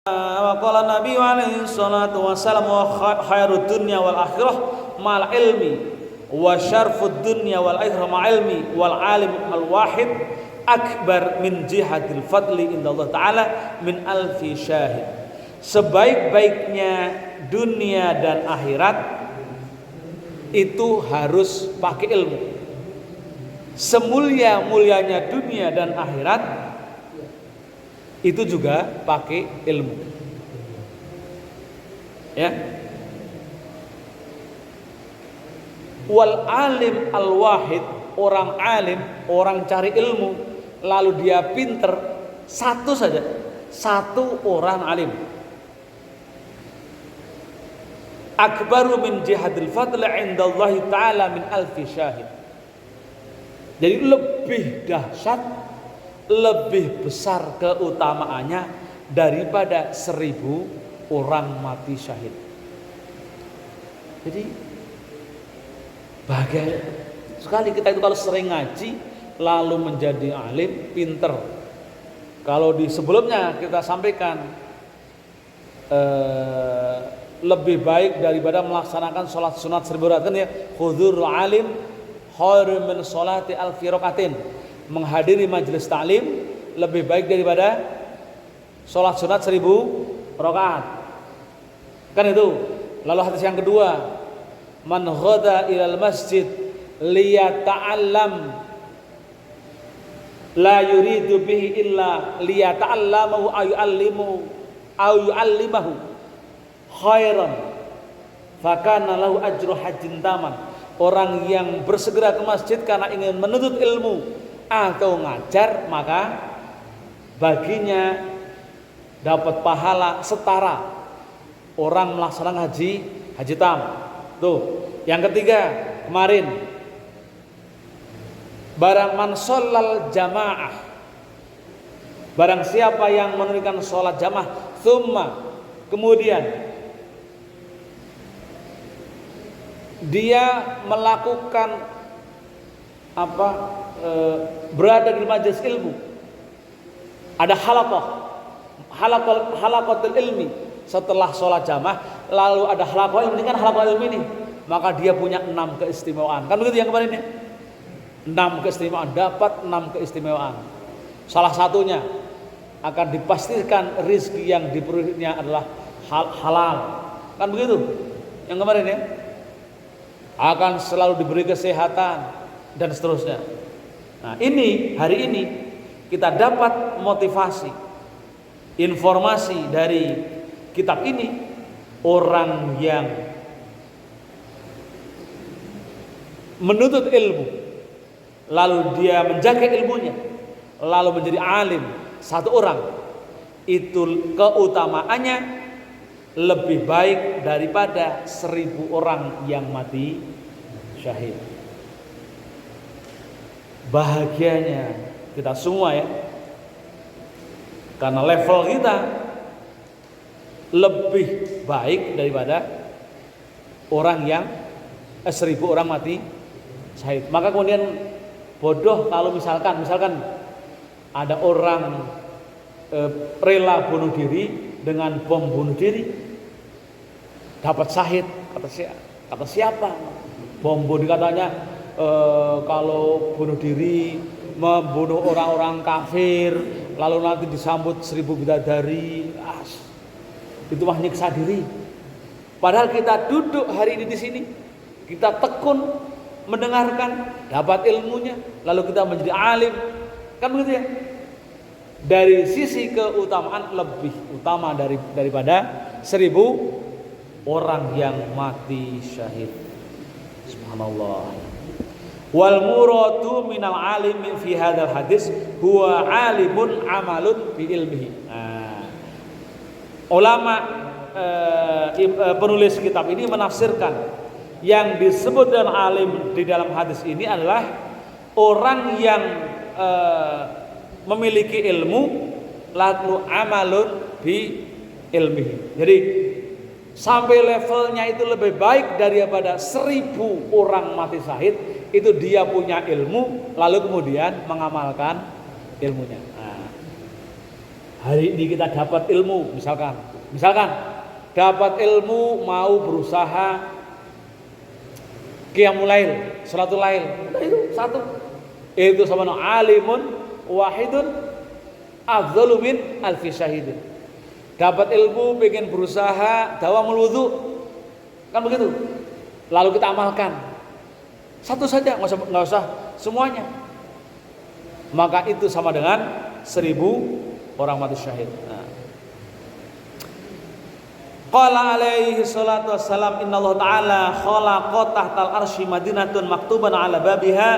Wa qala Nabi alaihi salatu wasallam wa khairud dunya wal akhirah mal ilmi wa syarfud dunya wal akhirah ma ilmi wal alim al wahid akbar min jihadil fadli indallah ta'ala min alfi syahid. Sebaik-baiknya dunia dan akhirat itu harus pakai ilmu. Semulia-mulianya dunia dan akhirat itu juga pakai ilmu. Ya. Wal alim al wahid, orang alim, orang cari ilmu, lalu dia pinter, satu saja, satu orang alim. Akbaru min jihadil fadli indallahi ta'ala min alfi syahid. Jadi lebih dahsyat, lebih besar keutamaannya daripada 1000 orang mati syahid. Jadi bahagia sekali kita itu kalau sering ngaji lalu menjadi alim, pinter. Kalau di sebelumnya kita sampaikan lebih baik daripada melaksanakan sholat sunat 1000 rakaat kan ya, khudzurul alim khairun min sholati alfi rakatin. Menghadiri majelis taklim lebih baik daripada sholat sunat 1000 rakaat. Kan itu. Lalu hadis yang kedua, man ghada ilal masjid liyata'allam la yuridu bihi illa liyata'allamahu aw yu'allimahu khairan fakana lahu ajru hajjin taman. Orang yang bersegera ke masjid karena ingin menuntut ilmu atau ngajar, maka baginya dapat pahala setara orang melaksanakan haji tam. Tuh. Yang ketiga kemarin, barang man shallal jamaah, barang siapa yang menunaikan sholat jamaah, thumma, kemudian dia melakukan berada di majelis ilmu, ada halaqatul ilmi setelah sholat jamaah, lalu ada halaqah ilmi. Ini kan halaqah ilmi ini, maka dia punya 6 keistimewaan. Kan begitu yang kemarin ya, 6 keistimewaan, dapat 6 keistimewaan. Salah satunya akan dipastikan rizki yang diperolehnya adalah halal. Kan begitu yang kemarin ya, akan selalu diberi kesehatan dan seterusnya. Nah ini hari ini kita dapat motivasi, informasi dari kitab ini. Orang yang menuntut ilmu lalu dia menjaga ilmunya lalu menjadi alim, satu orang itu keutamaannya lebih baik daripada 1000 orang yang mati syahid. Bahagianya kita semua ya, karena level kita lebih baik daripada orang yang 1000 orang mati syahid. Maka kemudian bodoh kalau misalkan ada orang rela bunuh diri dengan bom bunuh diri, dapat syahid. Kata siapa? Bom bunuh katanya kalau bunuh diri membunuh orang-orang kafir lalu nanti disambut 1000 bidadari, itu mah nyiksa diri. Padahal kita duduk hari ini di sini, kita tekun mendengarkan, dapat ilmunya, lalu kita menjadi alim. Kan begitu ya? Dari sisi keutamaan lebih utama daripada 1000 orang yang mati syahid. Subhanallah. Wal muradu minal alim fi hadzal hadis huwa alimun amalun bi ilmihi. Ulama penulis kitab ini menafsirkan yang disebut dengan alim di dalam hadis ini adalah orang yang memiliki ilmu lalu amalun bi ilmihi. Jadi sampai levelnya itu lebih baik daripada 1000 orang mati syahid, itu dia punya ilmu lalu kemudian mengamalkan ilmunya. Hari ini kita dapat ilmu, misalkan dapat ilmu, mau berusaha qiyamul lail, salatul lail. Nah, itu satu. Itu sama alimun wahidun afdhalu min alfi syahidin. Dapat ilmu, pengen berusaha dawamul wudu. Kan begitu. Lalu kita amalkan. Satu saja, nggak usah semuanya. Maka itu sama dengan 1000 orang mati syahid. Nah. Qala alaihi salatu wassalam, innallaha ta'ala khalaqa tahtal arsy madinatun maktuban ala babiha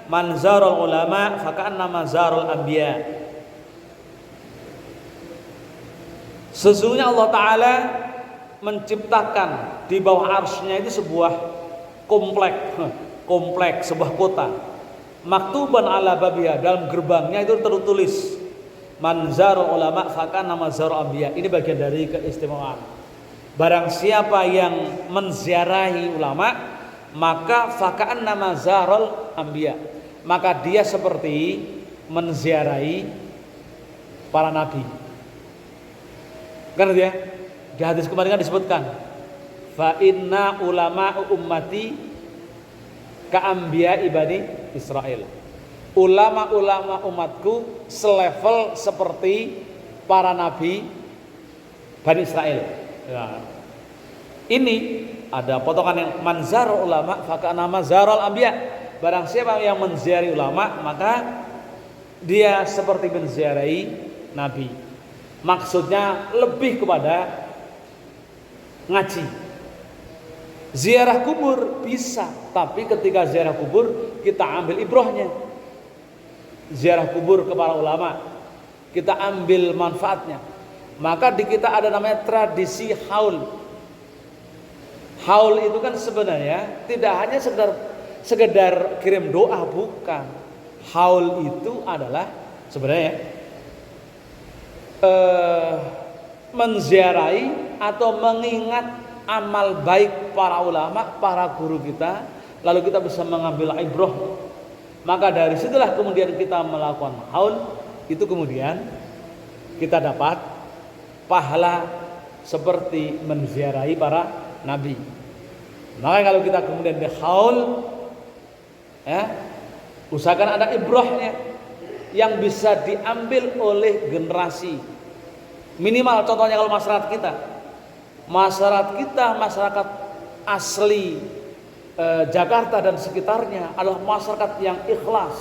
manzarul ulama faka'anna manzarul anbiya. Sesungguhnya Allah Ta'ala menciptakan di bawah arsy-Nya itu sebuah komplek, sebuah kota. Maktuban ala babiha, dalam gerbangnya itu tertulis manzarul ulama faka'anna manzarul anbiya. Ini bagian dari keistimewaan. Barang siapa yang menziarahi ulama, maka faka'anna manzarul anbiya, maka dia seperti menziarahi para nabi. Kan ya? Di hadis kemarin kan disebutkan, fa inna ulama ummati ka'anbiya ibani Israel. Ulama-ulama umatku selevel seperti para nabi Bani Israel. Ya. Ini ada potongan yang manzar ulama faka'anna manzarul anbiya. Barang siapa yang menziarahi ulama, maka dia seperti menziarahi nabi. Maksudnya lebih kepada ngaji. Ziarah kubur bisa, tapi ketika ziarah kubur kita ambil ibrahnya. Ziarah kubur ke para ulama, kita ambil manfaatnya. Maka di kita ada namanya tradisi haul. Haul itu kan sebenarnya tidak hanya sekedar kirim doa, bukan. Haul itu adalah sebenarnya menziarahi atau mengingat amal baik para ulama, para guru kita, lalu kita bisa mengambil ibrah. Maka dari situlah kemudian kita melakukan haul, itu kemudian kita dapat pahala seperti menziarahi para nabi. Maka kalau kita kemudian dihaul, ya, usahakan ada ibrahnya yang bisa diambil oleh generasi. Minimal contohnya kalau masyarakat asli Jakarta dan sekitarnya adalah masyarakat yang ikhlas,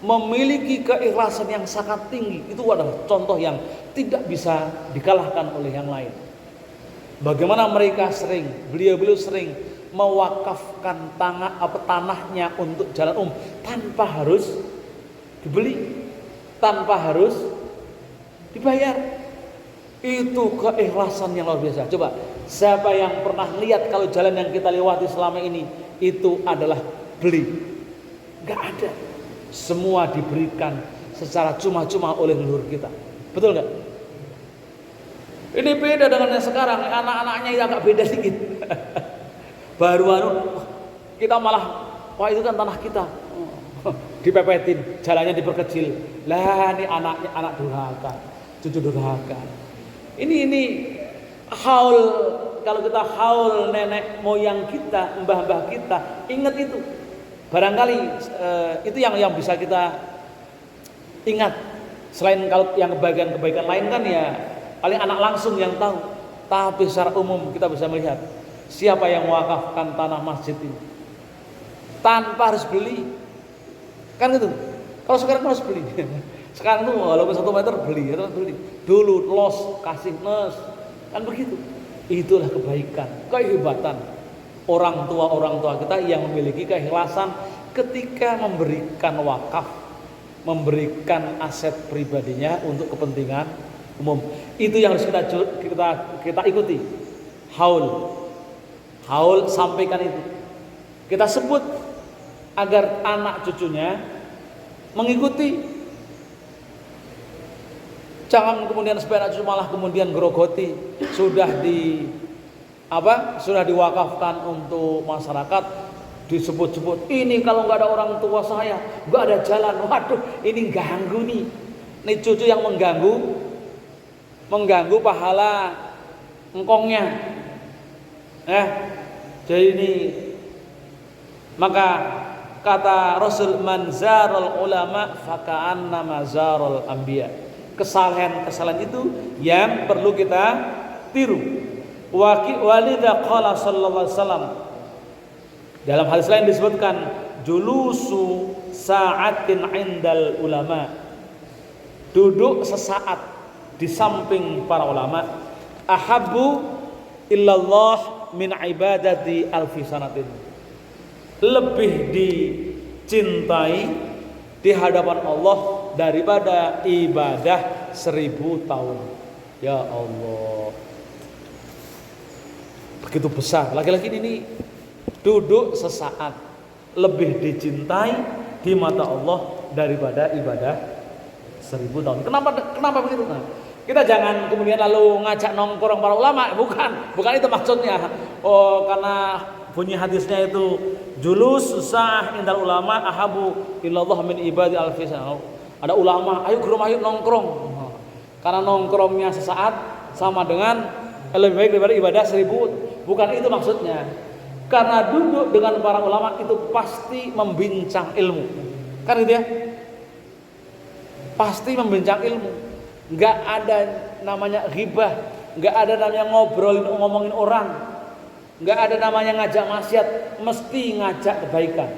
memiliki keikhlasan yang sangat tinggi. Itu adalah contoh yang tidak bisa dikalahkan oleh yang lain. Bagaimana mereka beliau sering mewakafkan tanahnya untuk jalan tanpa harus dibeli, tanpa harus dibayar. Itu keikhlasan yang luar biasa. Coba, siapa yang pernah lihat kalau jalan yang kita lewati selama ini itu adalah beli? Gak ada. Semua diberikan secara cuma-cuma oleh leluhur kita. Betul gak? Ini beda dengan yang sekarang. Anak-anaknya ya agak beda sedikit. Baru kita malah, wah itu kan tanah kita, dipepetin, jalannya diperkecil. Lah ini anaknya, anak durhaka, cucu durhaka. Ini haul. Kalau kita haul nenek moyang kita, mbah-mbah kita, ingat itu. Barangkali itu yang bisa kita ingat. Selain kalau yang kebaikan lain kan ya paling anak langsung yang tahu. Tapi secara umum kita bisa melihat siapa yang mewakafkan tanah masjid ini tanpa harus beli. Kan gitu. Kalau sekarang harus beli. Sekarang tuh walaupun 1 meter beli. Dulu los kasih nes. Kan begitu. Itulah kebaikan, kehebatan orang tua kita yang memiliki keikhlasan ketika memberikan wakaf, memberikan aset pribadinya untuk kepentingan umum. Itu yang harus kita ikuti. Haul sampaikan itu. Kita sebut agar anak cucunya mengikuti. Jangan kemudian supaya anak cucu malah kemudian grogoti. Sudah diwakafkan untuk masyarakat, disebut-sebut ini kalau nggak ada orang tua saya nggak ada jalan. Waduh, ini ganggu nih. Ini cucu yang mengganggu mengganggu pahala engkongnya. Jadi ini maka kata Rasul, man zarul ulama faka'anna mazarul anbiya. Kesalahan itu yang perlu kita tiru. Walidha qala sallallahu alaihi wasallam, dalam hadis lain disebutkan, julusu sa'atin indal ulama, duduk sesaat di samping para ulama, ahabbu illallah min ibadati alfi sanatin, lebih dicintai di hadapan Allah daripada ibadah 1000 tahun. Ya Allah, begitu besar. Laki-laki ini duduk sesaat lebih dicintai di mata Allah daripada ibadah 1000 tahun. Kenapa begitu? Nah, kita jangan kemudian lalu ngajak nongkrong para ulama, bukan itu maksudnya. Oh, karena bunyi hadisnya itu julus sah indal ulama ahabu illallah min ibadi alfisan. Ada ulama, ayo ke rumah, ayo nongkrong. Karena nongkrongnya sesaat sama dengan lebih baik daripada ibadah 1000. Bukan itu maksudnya. Karena duduk dengan para ulama itu pasti membincang ilmu. Kan gitu ya? Pasti membincang ilmu. Enggak ada namanya ghibah, enggak ada namanya ngomongin orang. Enggak ada namanya ngajak maksiat, mesti ngajak kebaikan.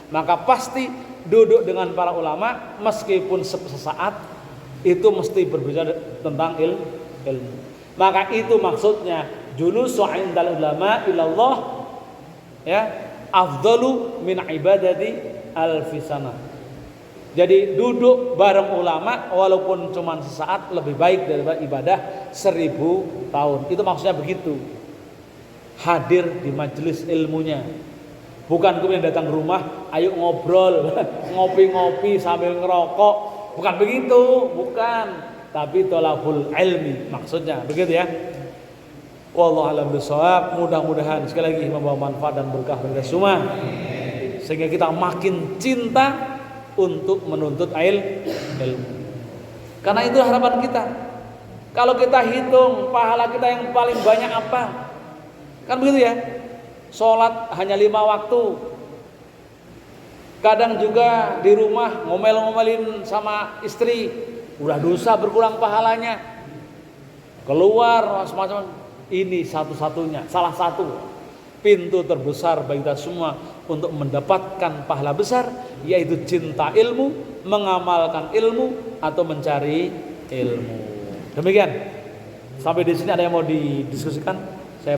Maka pasti duduk dengan para ulama meskipun sesaat itu mesti berbicara tentang ilmu. Maka itu maksudnya julusu indal ulama ilallah, ya, afdalu min ibadati alfisana. Jadi duduk bareng ulama walaupun cuma sesaat lebih baik daripada ibadah 1000 tahun. Itu maksudnya begitu. Hadir di majelis ilmunya. Bukan kemudian datang ke rumah, ayo ngobrol, ngopi-ngopi sambil ngerokok. Bukan begitu, bukan. Tapi thalabul ilmi maksudnya, begitu ya. Wallahu a'lam bishawab. Mudah-mudahan sekali lagi membawa manfaat dan berkah bagi kita semua, sehingga kita makin cinta untuk menuntut ilmu. Karena itu harapan kita. Kalau kita hitung pahala kita yang paling banyak apa? Kan begitu ya. Sholat hanya 5 waktu. Kadang juga di rumah ngomel-ngomelin sama istri, udah dosa berkurang pahalanya. Keluar semacam ini satu-satunya, salah satu pintu terbesar bagi kita semua untuk mendapatkan pahala besar, yaitu cinta ilmu, mengamalkan ilmu atau mencari ilmu. Demikian. Sampai di sini ada yang mau didiskusikan?